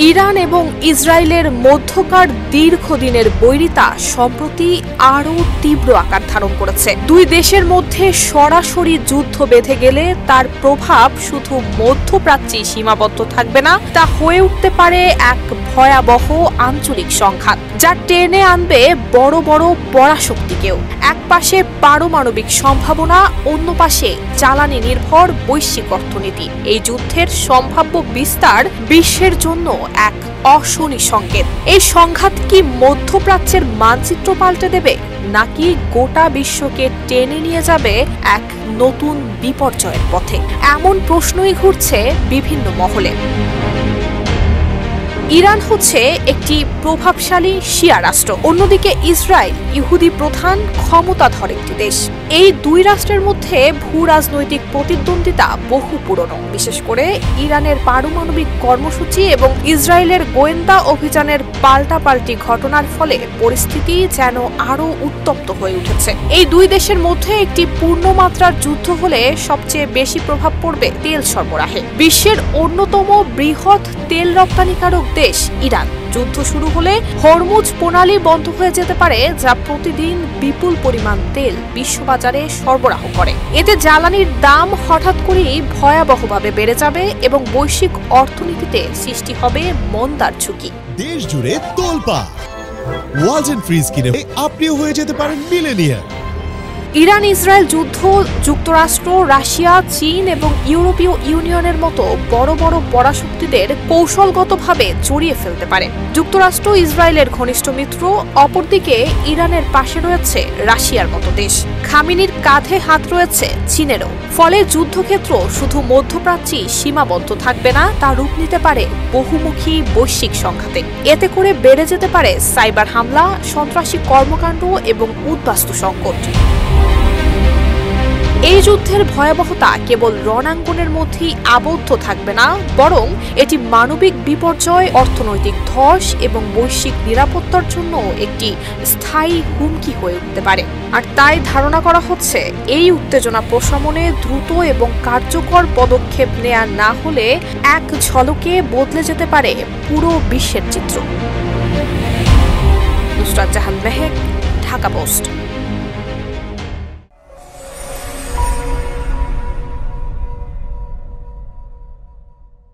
Iran এবং ইসরায়েলের মধ্যকার দীর্ঘদিনের বৈরিতা সম্প্রতি আরও তীব্র আকার ধারণ করেছে। দুই দেশের মধ্যে সরাসরি যুদ্ধ বেঁধে গেলে তার প্রভাব শুধু মধ্যপ্রাচ্যে সীমাবদ্ধ থাকবে না, তা হয়ে উঠতে পারে এক ভয়াবহ আঞ্চলিক সংঘাত, যা টেনে আনবে বড় বড় পরাশক্তিকেও। এক পাশে পারমাণবিক সম্ভাবনা, অন্য পাশে জ্বালানি নির্ভর বৈশ্বিক অর্থনীতি। এই যুদ্ধের সম্ভাব্য বিস্তার বিশ্বের জন্য এক অশনি সংকেত। এই সংঘাত কি মধ্যপ্রাচ্যের মানচিত্র পাল্টে দেবে, নাকি গোটা বিশ্বকে টেনে নিয়ে যাবে এক নতুন বিপর্যয়ের পথে? এমন প্রশ্নই ঘুরছে বিভিন্ন মহলে। ইরান হচ্ছে একটি প্রভাবশালী শিয়া রাষ্ট্র, অন্যদিকে ইসরায়েল ইহুদি প্রধান ক্ষমতাধর একটি দেশ। এই দুই রাষ্ট্রের মধ্যে ভূ রাজনৈতিক প্রতিদ্বন্দ্বিতা বহু পুরনো, বিশেষ করে ইরানের পারমাণবিক কর্মসূচি এবং ইসরায়েলের গোয়েন্দা অভিযানের পাল্টাপাল্টি ঘটনার ফলে পরিস্থিতি যেন আরও উত্তপ্ত হয়ে উঠেছে। এই দুই দেশের মধ্যে একটি পূর্ণমাত্রার যুদ্ধ হলে সবচেয়ে বেশি প্রভাব পড়বে তেল সরবরাহে। বিশ্বের অন্যতম বৃহৎ তেল রপ্তানিকারক দেশ ইরান। যুদ্ধ শুরু হলে হরমুজ প্রণালী বন্ধ হয়ে যেতে পারে, যা প্রতিদিন বিপুল পরিমাণ তেল বিশ্ববাজারে সরবরাহ করে। এতে জ্বালানির দাম হঠাৎ করেই ভয়াবহভাবে বেড়ে যাবে এবং বৈশ্বিক অর্থনীতিতে সৃষ্টি হবে মন্দার ঝুঁকি। দেশ জুড়ে তোলপাড়, ওয়ালটন ফ্রিজ কিনে আপনিও হয়ে যেতে পারেন মিলেনিয়ার। ইরান ইসরায়েল যুদ্ধ যুক্তরাষ্ট্র, রাশিয়া, চীন এবং ইউরোপীয় ইউনিয়নের মতো বড় বড় পরাশক্তিদের কৌশলগতভাবে জড়িয়ে ফেলতে পারে। যুক্তরাষ্ট্র ইসরায়েলের ঘনিষ্ঠ মিত্র, অপরদিকে ইরানের পাশে রয়েছে রাশিয়ার মতো দেশ। খামেনির কাঁধে হাত রয়েছে চীনেরও। ফলে যুদ্ধক্ষেত্র শুধু মধ্যপ্রাচ্যে সীমাবদ্ধ থাকবে না, তা রূপ নিতে পারে বহুমুখী বৈশ্বিক সংঘাতে। এতে করে বেড়ে যেতে পারে সাইবার হামলা, সন্ত্রাসী কর্মকাণ্ড এবং উদ্বাস্তু সংকট। এই যুদ্ধের ভয়াবহতা কেবল রণাঙ্গনের মধ্যেই আবদ্ধ থাকবে না, বরং এটি মানবিক বিপর্যয়, অর্থনৈতিক ধস এবং বৈশ্বিক নিরাপত্তার জন্য একটি স্থায়ী হুমকি হয়ে উঠতে পারে। আর তাই ধারণা করা হচ্ছে, এই উত্তেজনা প্রশমনে দ্রুত এবং কার্যকর পদক্ষেপ নেওয়া না হলে এক ঝলকে বদলে যেতে পারে পুরো বিশ্বের চিত্র। নুসরাত জাহান মেহেক, ঢাকা পোস্ট।